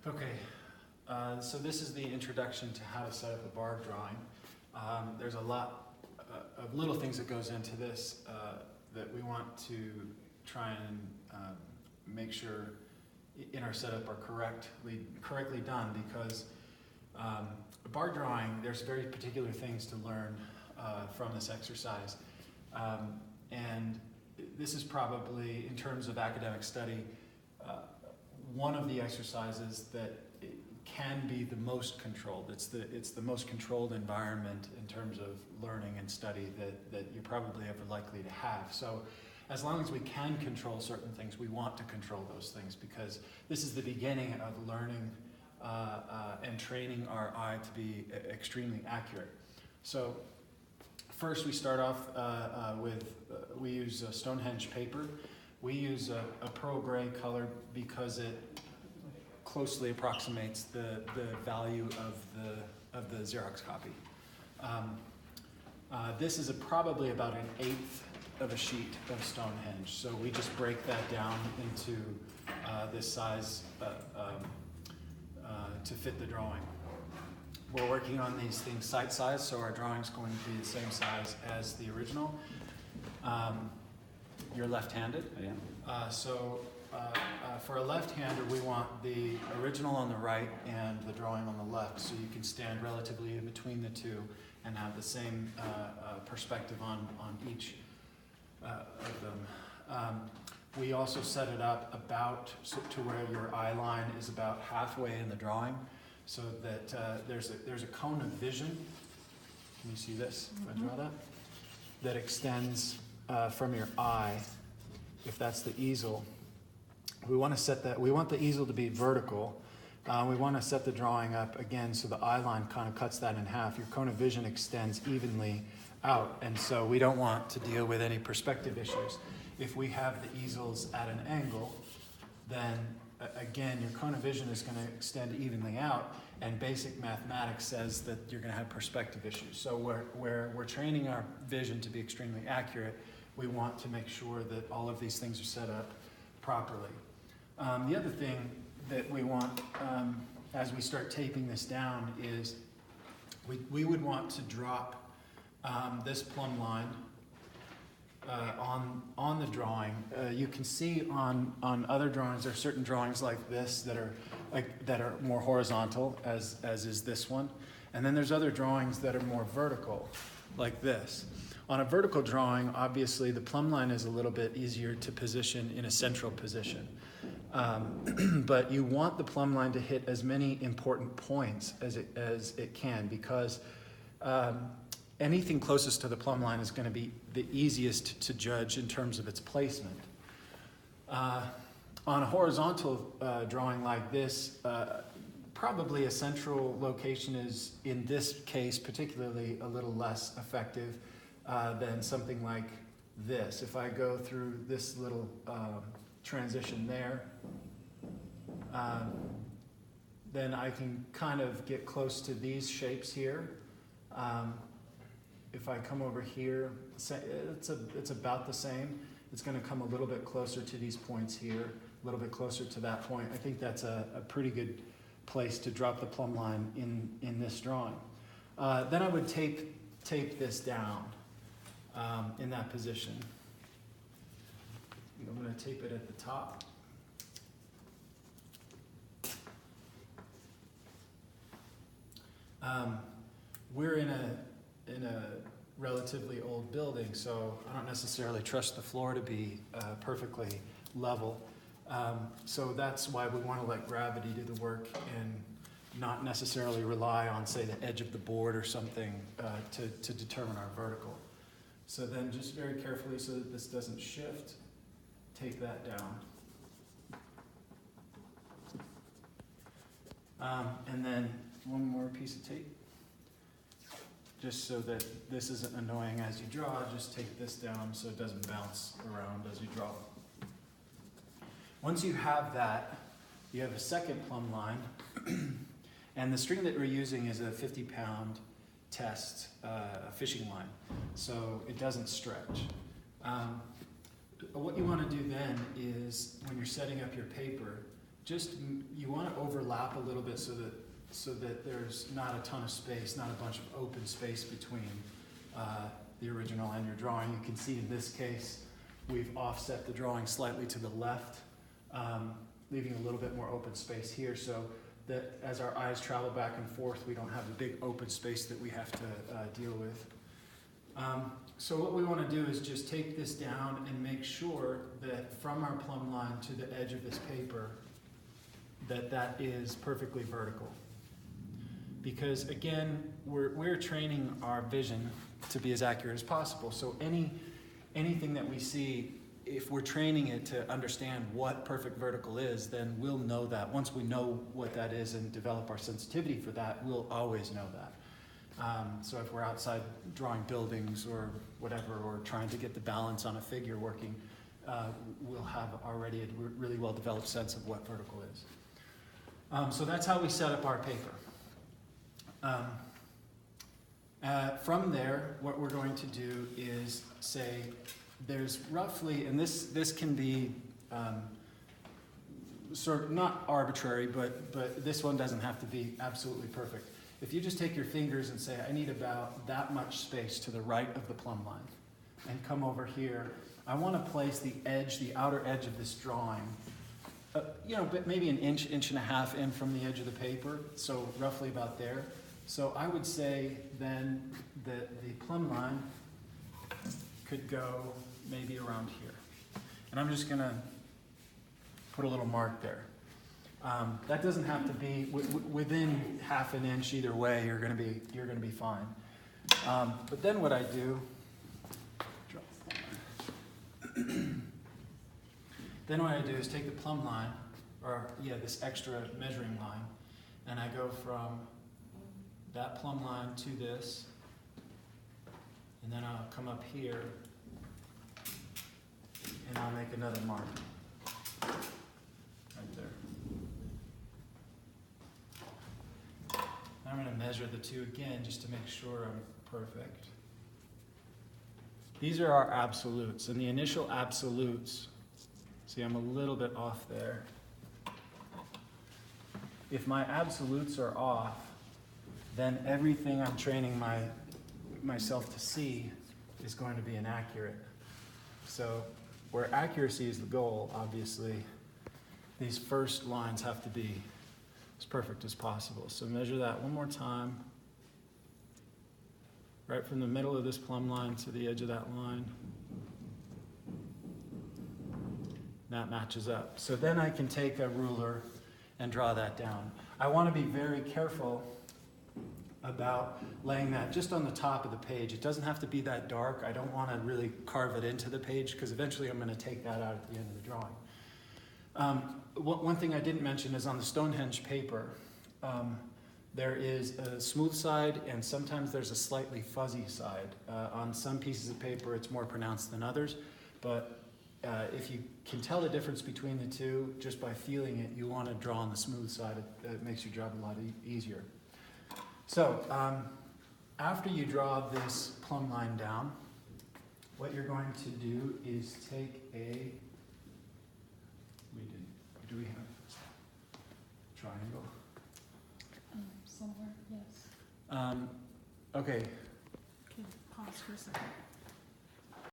Okay, so this is the introduction to how to set up a Bargue drawing. There's a lot of little things that goes into this that we want to try and make sure in our setup are correctly done, because a Bargue drawing, there's very particular things to learn from this exercise. And this is probably, in terms of academic study, one of the exercises that can be the most controlled. It's the most controlled environment in terms of learning and study that you're probably ever likely to have. So as long as we can control certain things, we want to control those things, because this is the beginning of learning and training our eye to be extremely accurate. So first we start off we use Stonehenge paper. We use a pearl gray color because it closely approximates the value of the Xerox copy. This is probably about 1/8 of a sheet of Stonehenge. So we just break that down into this size to fit the drawing. We're working on these things site size, so our drawing's going to be the same size as the original. You're left-handed. I am. For a left-hander, we want the original on the right and the drawing on the left, so you can stand relatively in between the two and have the same perspective on each of them. We also set it up to where your eye line is about halfway in the drawing, so that there's a cone of vision. Can you see this? If I draw that? That extends from your eye, if that's the easel. We want to set that. We want the easel to be vertical. We want to set the drawing up again so the eye line kind of cuts that in half. Your cone of vision extends evenly out, and so we don't want to deal with any perspective issues. If we have the easels at an angle, then again your cone of vision is going to extend evenly out, and basic mathematics says that you're going to have perspective issues. So where we're training our vision to be extremely accurate, we want to make sure that all of these things are set up properly. The other thing that we want as we start taping this down is we would want to drop this plumb line on the drawing. You can see on other drawings, there are certain drawings like this that are more horizontal, as is this one, and then there's other drawings that are more vertical, like this. On a vertical drawing, obviously the plumb line is a little bit easier to position in a central position. But you want the plumb line to hit as many important points as it can, because anything closest to the plumb line is going to be the easiest to judge in terms of its placement. On a horizontal drawing like this, probably a central location is, in this case particularly, a little less effective than something like this. If I go through this little transition there, then I can kind of get close to these shapes here. If I come over here, it's about the same. It's going to come a little bit closer to these points here, a little bit closer to that point. I think that's a pretty good place to drop the plumb line in this drawing. Then I would tape this down in that position. I'm going to tape it at the top. We're in a relatively old building, so I don't necessarily trust the floor to be perfectly level. So that's why we want to let gravity do the work and not necessarily rely on, say, the edge of the board or something to determine our vertical. So then just very carefully, so that this doesn't shift, take that down. And then one more piece of tape. Just so that this isn't annoying as you draw, just take this down so it doesn't bounce around as you draw. Once you have that, you have a second plumb line, and the string that we're using is a 50-pound test fishing line, so it doesn't stretch. What you want to do then is, when you're setting up your paper, you want to overlap a little bit so that there's not a ton of space, not a bunch of open space between the original and your drawing. You can see in this case, we've offset the drawing slightly to the left, leaving a little bit more open space here so that as our eyes travel back and forth, we don't have a big open space that we have to deal with. So what we want to do is just take this down and make sure that from our plumb line to the edge of this paper, that is perfectly vertical. Because again, we're training our vision to be as accurate as possible. So anything that we see, if we're training it to understand what perfect vertical is, then we'll know that. Once we know what that is and develop our sensitivity for that, we'll always know that. So if we're outside drawing buildings or whatever, or trying to get the balance on a figure working, we'll have already a really well-developed sense of what vertical is. So that's how we set up our paper. From there, what we're going to do is say there's roughly, and this can be sort of not arbitrary, but this one doesn't have to be absolutely perfect. If you just take your fingers and say, I need about that much space to the right of the plumb line, and come over here, I want to place the edge, the outer edge of this drawing, but maybe an inch and a half in from the edge of the paper, so roughly about there. So I would say then that the plumb line could go maybe around here. And I'm just gonna put a little mark there. That doesn't have to be within half an inch either way. You're gonna be fine. But then what I do, is take the plumb line, or this extra measuring line, and I go from that plumb line to this, and then I'll come up here, and I'll make another mark right there. I'm going to measure the two again just to make sure I'm perfect. These are our absolutes, and the initial absolutes, see, I'm a little bit off there. If my absolutes are off, then everything I'm training myself to see is going to be inaccurate. So where accuracy is the goal, obviously, these first lines have to be as perfect as possible. So measure that one more time, right from the middle of this plumb line to the edge of that line. That matches up. So then I can take a ruler and draw that down. I want to be very careful about laying that just on the top of the page. It doesn't have to be that dark. I don't want to really carve it into the page because eventually I'm going to take that out at the end of the drawing. One thing I didn't mention is on the Stonehenge paper, there is a smooth side and sometimes there's a slightly fuzzy side. On some pieces of paper it's more pronounced than others, but if you can tell the difference between the two just by feeling it, you want to draw on the smooth side. It makes your job a lot easier. So after you draw this plumb line down, what you're going to do is take do we have a triangle? Somewhere, yes. Okay. Okay, pause for a second.